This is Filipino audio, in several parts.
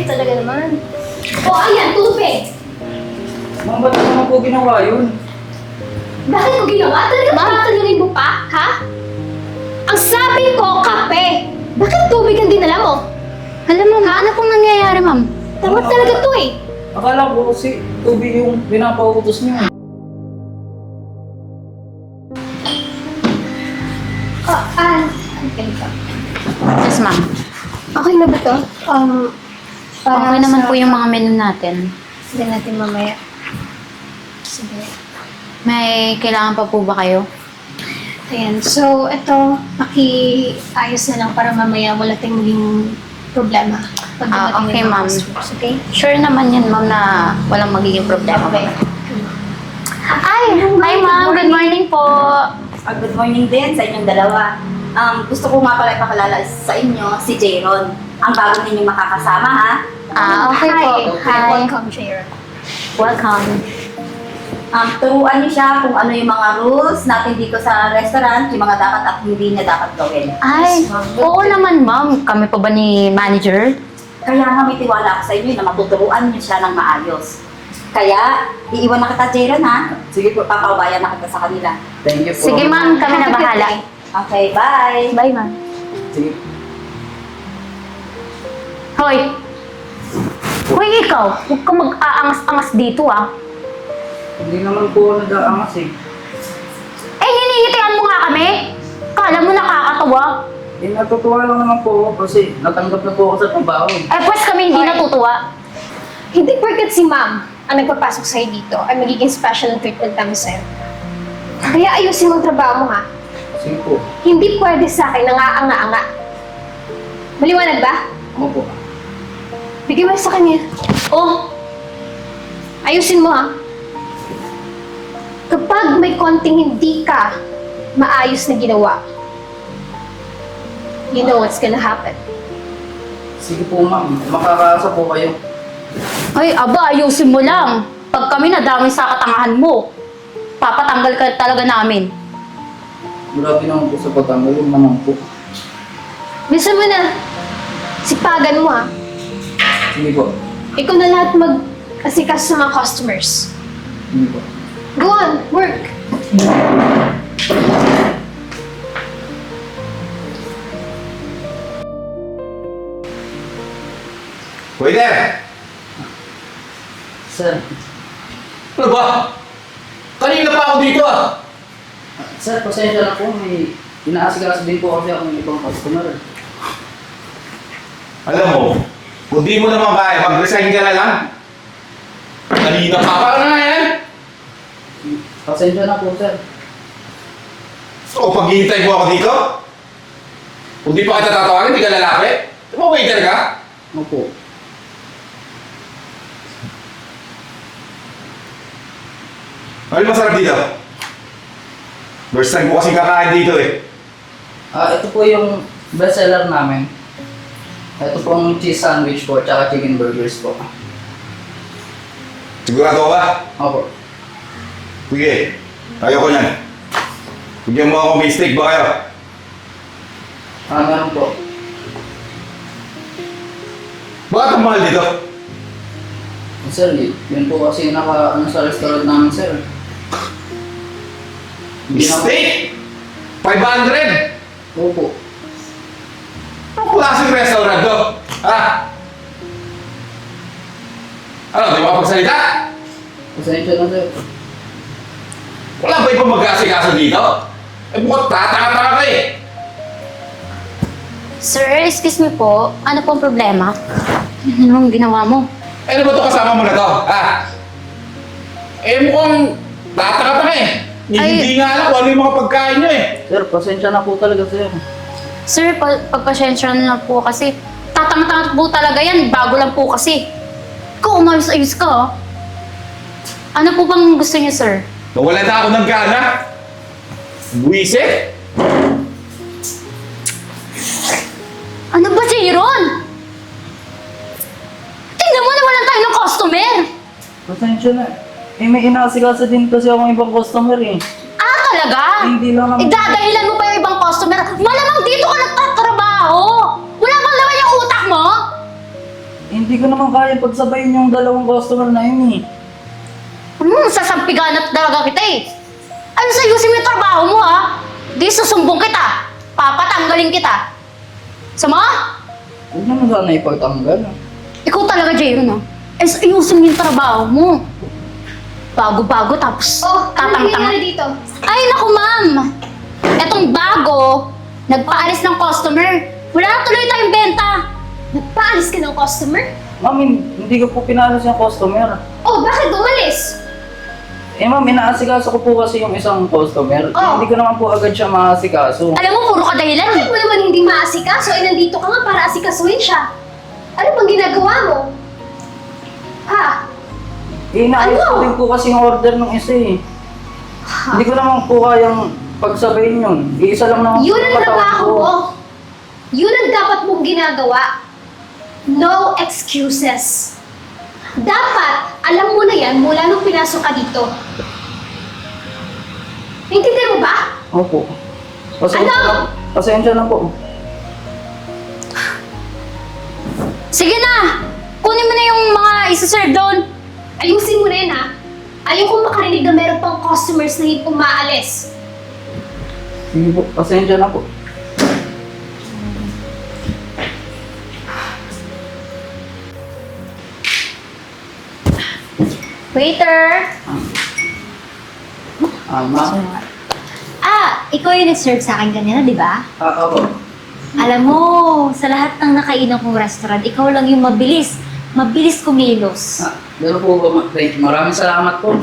talaga naman. O, ayan, tubig! Ma'am, ba't naman po ginawa yun? Bakit ko ginawa? Talaga tatanungin mo pa, ha? Ang sabi ko, kape! Bakit tubig ang dinala mo? Alam mo, ano pong nangyayari, ma'am? Tama talaga to eh. Akala ko si tubig yung pinapautos niyo. Okay ka. Yes, ma'am. Okay na ba to? Okay naman po yung mga menu natin. Sige natin mamaya. Sige. May kailangan pa po ba kayo? Ayan. So, ito, pakiayos na lang para mamaya wala tayong maging problema. Pag dumating okay, yung mga ma'am. customers, okay? Sure naman yan, ma'am, na walang magiging problema. Okay. Ay! Hi, ma'am! Good morning po! Good morning din sa inyong dalawa. Gusto ko nga pala ipakilala sa inyo si Jayron. Ang bago ninyong makakasama, ha? Okay po. Hi. Welcome, Sharon. Welcome. Turuan niyo siya kung ano yung mga rules natin dito sa restaurant, yung mga dapat at hindi niya dapat gawin. Ay, oo naman, ma'am. Kami pa ba ni manager? Kaya nga may tiwala ako sa inyo na matuturuan niyo siya ng maayos. Kaya, iiwan na kita, Jayron, ha? Sige po. Papawayan na kita sa kanila. Thank you po. Sige, ma'am. Kami na bahala. Okay, bye! Bye, ma'am. Sige. Hoy! Hoy, ikaw! Huwag kang mag-aangas-angas dito, ah. Hindi naman po ako nag-aangas eh. Eh, hinihitian mo nga kami! Kala mo nakakatawa. Eh, natutuwa lang naman po ako kasi natanggap na po ako sa trabaho eh. Eh, pues kami hindi Hoy. natutuwa. Hindi porket si ma'am ang nagpapasok sa'yo dito ay magiging special na treatment namin sa'yo. Kaya ayusin mo ang trabaho mo, ha? Sige po. Hindi pwede sa akin nangaanga-anga. Maliwanag ba? Ako po. Bigyan mo sa kanya. Oh! Ayusin mo, ha? Kapag may konting hindi ka maayos na ginawa, you know what's gonna happen. Sige po ma'am. Makakaasa po kayo. Ay, aba, ayusin mo lang. Pag kami nadami sa katangahan mo, papatanggal ka talaga namin. Grabe naman po sa patanggal yung naman po. Bisa mo na. Sipagan mo, ha? Sige po. Ikaw na lahat mag-asikaso sa mga customers. Sige po. Go on, work. Waiter! Sir. Ano ba? Kanina pa ako dito ah! Sir, pasensya na po. May inaasikaso din po kasi ako ng ibang customer. Alam mo, kung di mo naman kaya, mag-resign ka na lang. Kanina pa ka na yan! Pasensya na po, sir. So, paghihintay mo ako dito? Kung di pa kita tatawagin, di ka lalaki? Di ba waiter ka? Opo. Ano yung masarap dito? First time ko kasi kakain dito eh. Ito po yung best seller namin. Ito pong cheese sandwich po, tsaka chicken burgers po. Sigurado ka ba? Opo. Sige, ayoko niyan. Bigyan mo ako may steak ba kayo? Meron po. Bakit ang mahal dito? Sir, yun po kasi naka sa restaurant namin, sir. Hindi na- Steak? 500? Opo. Anong klaseng restaurant to? Ha? Ano, di ba kapagsalita? Pasensya na, sir. Wala ba ibang mag-aasikaso dito? Eh bukod tatanga-tanga ka eh. Sir, excuse me po. Ano pong problema? Anong ginawa mo? Eh ano ba ito kasama mo na to? Ha? Eh mukhang tatanga-tanga eh. Hindi nga alam kung ano yung mga pagkain nyo eh. Sir, pasensya na po talaga, sir. Sir, pagpasyensya na po kasi. Tatanga-tanga po talaga yan. Bago lang po kasi. Ikaw, umayos-ayos ka, oh. Ano po bang gusto niyo, sir? Nawala na ako ng gana. Buwisit. Ano ba, Jayron? Tingnan mo, nawalan tayo ng customer. Pasensya na. Eh, may inaasikaso din kasi akong ibang customer eh. Ah, talaga? Hindi lang naman. Idadahilan mo pa yung ibang customer. Malamang dito ka nagtatrabaho. Wala bang laman yung utak mo? Hindi hindi ko naman kaya pagsabayin yung dalawang customer na yun eh. Sasampigan at talaga kita eh. Ano sa ayusin mo yung trabaho mo ha? Di susumbong kita. Papatanggalin kita. Sama? Huwag naman sana ipagtanggal. Ikaw talaga, Jayron ha? Ayusin mo yung trabaho mo. Bago-bago tapos Oh, ano tatang-tanga. nangyayari dito? Ay, naku ma'am! Etong bago, nagpaalis ng customer. Wala na tuloy tayong benta. Nagpaalis ka ng customer? Ma'am, hindi ko po pinalas yung customer. Oh, bakit umalis? Eh ma'am, inaasikaso ko po kasi yung isang customer. Oh. Hindi ko naman po agad siya maasikaso. Alam mo, puro ka dahilan Bakit eh. mo naman hindi maasikaso? Eh, nandito ka nga para asikasuhin siya. Ano bang ginagawa mo? Ha? Eh, inaayos Ano? ko din po kasi yung order ng isa eh. Hindi ko naman po kayang pagsabayin yun. Isa lang naman Yun po ang yung katawan trabaho ko. mo. Yun ang dapat mong ginagawa. No excuses. Dapat, alam mo na yan mula nung pinasok ka dito. Naintindihan mo ba? Opo. Pasensya Ano? na, pasensya na po. Sige na! Kunin mo na yung mga isa-serve doon. Ayusin mo na yan ha. Ayaw kong makarinig na meron pang customers na hindi umaalis. Sige po, pasensya na po. Waiter! Ma'am. Ikaw yung nag-serve sa akin kanina, di ba? Opo. Alam mo, sa lahat ng nakainan kong restaurant, ikaw lang yung mabilis. Mabilis kumilos. Gano'n po ba? Maraming salamat po.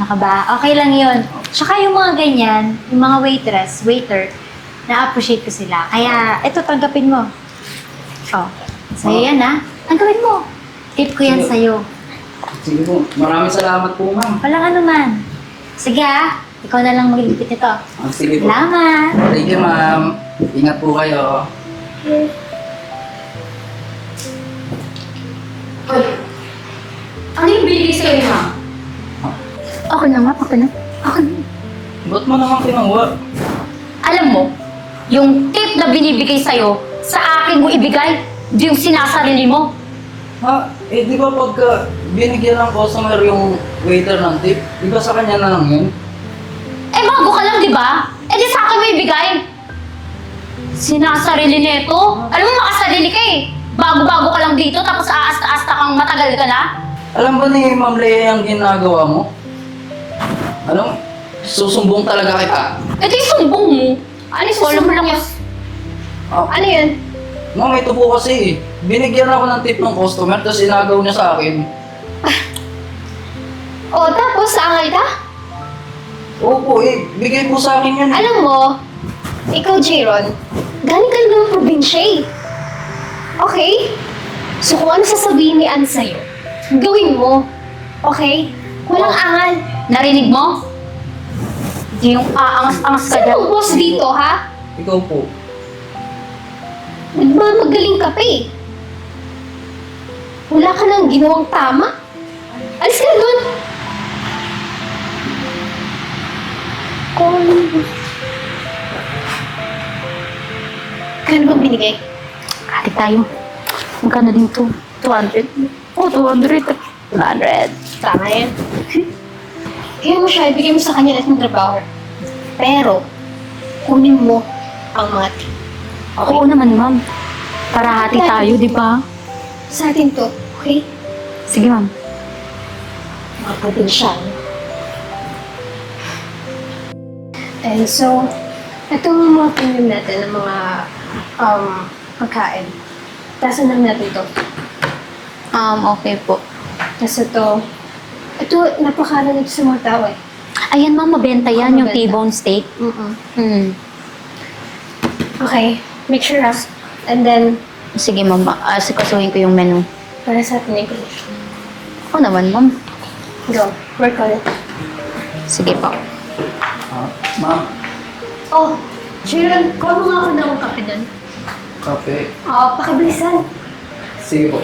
Naka ba? Okay lang yun. Tsaka yung mga ganyan, yung mga waitress, waiter, na-appreciate ko sila. Kaya, eto, tanggapin mo. Oh, sa'yo yan ha. Tanggapin mo. Tip ko yan Sige. sa'yo. Sige po, maraming salamat po ma'am. Walang ano man. Sige ha, ikaw na lang maglipit ito. Sige po. Salamat. Thank you ma'am. Ingat po kayo. Ano yung binigay sa'yo, ma'am? Okay na nga, okay na. Okay na. Ba't mo naman kinuha? Alam mo, yung tip na binibigay sa'yo, sa akin mo ibigay, di yung sinasarili mo. Di ba pagka binigyan ng customer yung waiter ng tip, di ba sa kanya na lang yun? Eh, bago ka lang, di ba? Eh, di sa akin mo ibigay. Sinasarili nito. Alam mo, makasarili ka eh. Bago-bago ka lang dito, tapos aasta-asta kang matagal ka na. Alam ba ni Ma'am Lea yung ginagawa mo? Ano? Susumbong talaga kita. Eh, di sumbong mo. Ano yung Wala mo susunod lang niya? Ah, Ano yun? Ma'am, ito po kasi binigyan ako ng tip ng customer, tapos inagaw niya sa akin. O, tapos, angal ka? Opo, bigay po sa akin yun. Alam mo, ikaw, Jayron, galing ka ng probinsya eh. Okay? So kung ano sasabihin ni Ann sa'yo, gawin mo. Okay? Walang Oh. angal. Narinig mo? Di yung aangas-angas ka Sino dyan. ang boss dito, ha? Ikaw po. Nagmamagaling ka pa eh. Wala ka nang ginawang tama. Alis ka na doon. Kano bang binigay? Hati tayo. Magkano din to? 200? Oh, 200. 200. Tama yan. Kaya mo siya, ibigay mo sa kanya lahat ng trabaho. Pero, kunin mo ang mga tip. Oo naman, ma'am. Para hati tayo, di ba? Sa atin to, okay? Sige, ma'am. Mga probinsyano. And so, itong mga premium natin ng mga pagkain. Tasan lang natin to. Okay po. Tapos ito, napakaraan nito sa mga tao eh. Ayan, ma'am, mabenta yan, yung Mabenta. T-bone steak. Hmm. Okay, make sure ha. And then, Sige, ma'am. Sikasuhin ko yung menu. para sa atin na Oo naman, ma'am. go, work on it. Sige po. Ma'am, Oh, Sharon, kuha mo nga ako ng kape doon. kape. Pakibilisan. Sige po.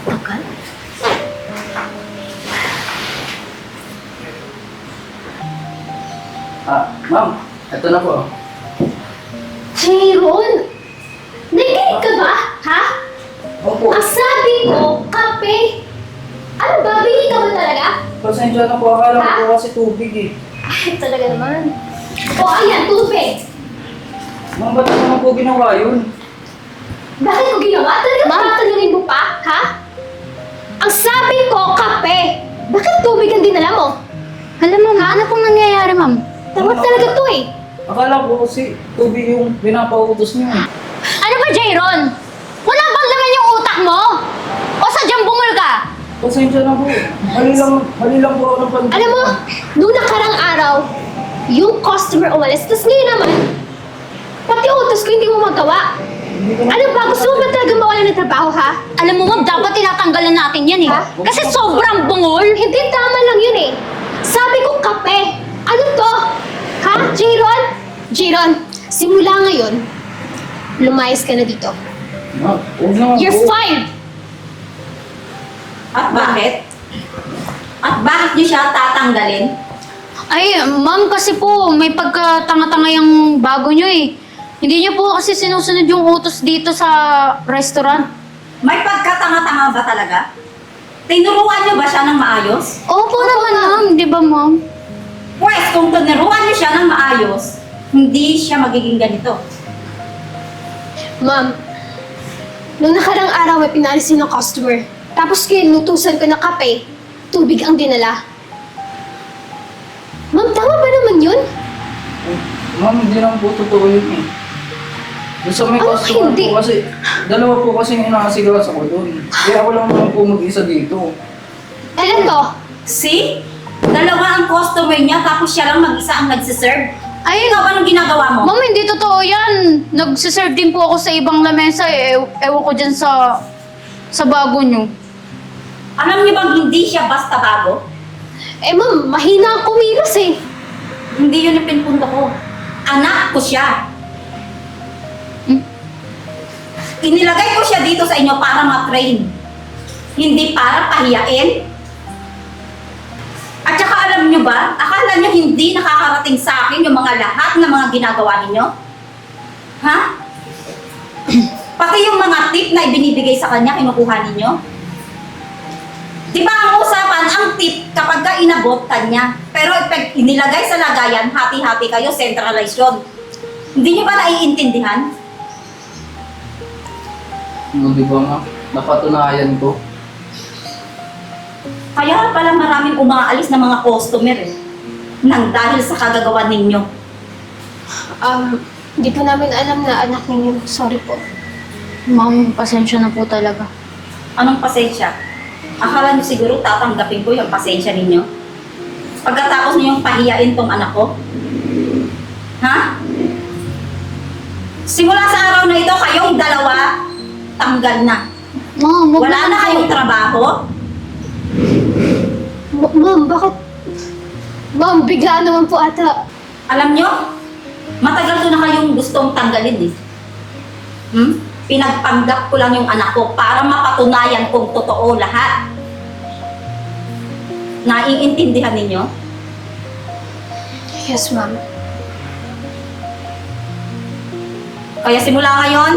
Okay. Ma'am, ito na po. Sharon! Nakikinig ka ba? Ha? Opo. Ang sabi ko, kape. Ano ba? Bili ka ba talaga? Pasensya na po. Akala Ha? ko po kasi tubig eh. Ay, talaga naman. O, ayan, tubig. Ma'am, ba't naman po ginawa yun? Bakit ko ginawa? Talaga tatanungin mo pa, ha? Ang sabi ko, kape. Bakit tubig ang dinala mo? Alam mo, ano pong nangyayari, ma'am? Tawag talaga to eh. Akala ko kasi tubig yung pinapautos niyo eh. Ano ba, Jairon? Wala bang laman yung utak mo? O sadyang bungol ka? Pasensya na po. Mali lang po ako ng pag- Alam mo, noong nakarang araw, yung customer umalis, tapos ngayon naman, pati utos ko hindi mo magawa. Ano ba? Gusto mo ba talaga mawala ng trabaho, ha? Alam mo, ma'am, dapat tinatanggalan natin yan eh. Ha? Kasi sobrang bungol. Hindi, tama lang yun eh. Sabi ko kape. Ano to? Ha? Jiron? Jiron, simula ngayon, lumayas ka na dito. Ma'am, huwag naman You're po. fired! At bakit? At bakit niyo siya tatanggalin? Ay, ma'am, kasi po, may pagkatanga-tanga yung bago nyo eh. Hindi nyo po kasi sinusunod yung utos dito sa restaurant. May pagkatanga-tanga ba talaga? Tinuruan niyo ba siya ng maayos? Opo naman, ma'am. Di ba, ma'am? Pwes, kung tinuruan niyo siya ng maayos, hindi siya magiging ganito. Ma'am, noong nakarang araw may pinalisin ng customer. Tapos kinutusan ko ng kape, tubig ang dinala. Ma'am, tama ba naman yun? Ma'am, hindi naman po totoo yun eh. Doon sa may Ano customer hindi? po kasi, dalawa po kasi yung inaasigawas ako doon. Kaya ako lang naman po mag-isa dito. Kailan to? See? Dalawa ang customer niya, tapos siya lang mag-isa ang nagsiserve. Ay, Ikaw, anong ginagawa mo? ma'am, hindi totoo yan. Nagsiserve din po ako sa ibang lamesa eh. Ewan ko dyan sa bago nyo. Alam niyo bang hindi siya basta bago? Eh ma'am, mahina ang kumilos eh. Hindi yun yung pinpunto ko. Anak ko siya. Inilagay ko siya dito sa inyo para ma-train. Hindi para pahiyain. At saka alam nyo ba, akala nyo hindi nakakarating sa akin yung mga lahat ng mga ginagawa ninyo? Ha? Pati yung mga tip na ibinibigay sa kanya, kinukuha ninyo? Di ba ang usapan, ang tip kapag ka inabot kanya, pero pag inilagay sa lagayan, hati-hati kayo, centralized yun. Hindi nyo ba naiintindihan? Ano, di ba ma'am? Napatunayan ko. Kaya pala maraming umaalis na mga customer eh. Nang dahil sa kagagawa ninyo. Hindi po namin alam na anak ninyo. Sorry po. Ma'am, pasensya na po talaga. Anong pasensya? Akala niyo siguro tatanggapin ko yung pasensya ninyo? Pagkatapos ninyong pahiyain tong anak ko? Ha? Simula sa araw na ito, kayong dalawa, tanggal na. Ma'am, wag Wala naman na po. kayong trabaho? Ma'am, bakit? Ma'am, biglaan naman po ata. Alam nyo, matagal ko na kayong gustong tanggalin eh. Pinagpanggap ko lang yung anak ko para mapatunayan kung totoo lahat. Naiintindihan ninyo? Yes, ma'am. Kaya simula ngayon,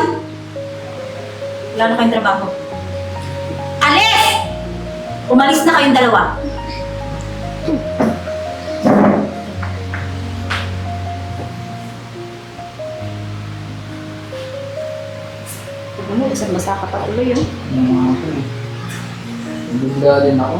wala na kayong trabaho. Alis! Umalis na kayong dalawa. Ano, isang basa ka pa tuloy yun. Ano nga ako eh. Bigla din ako.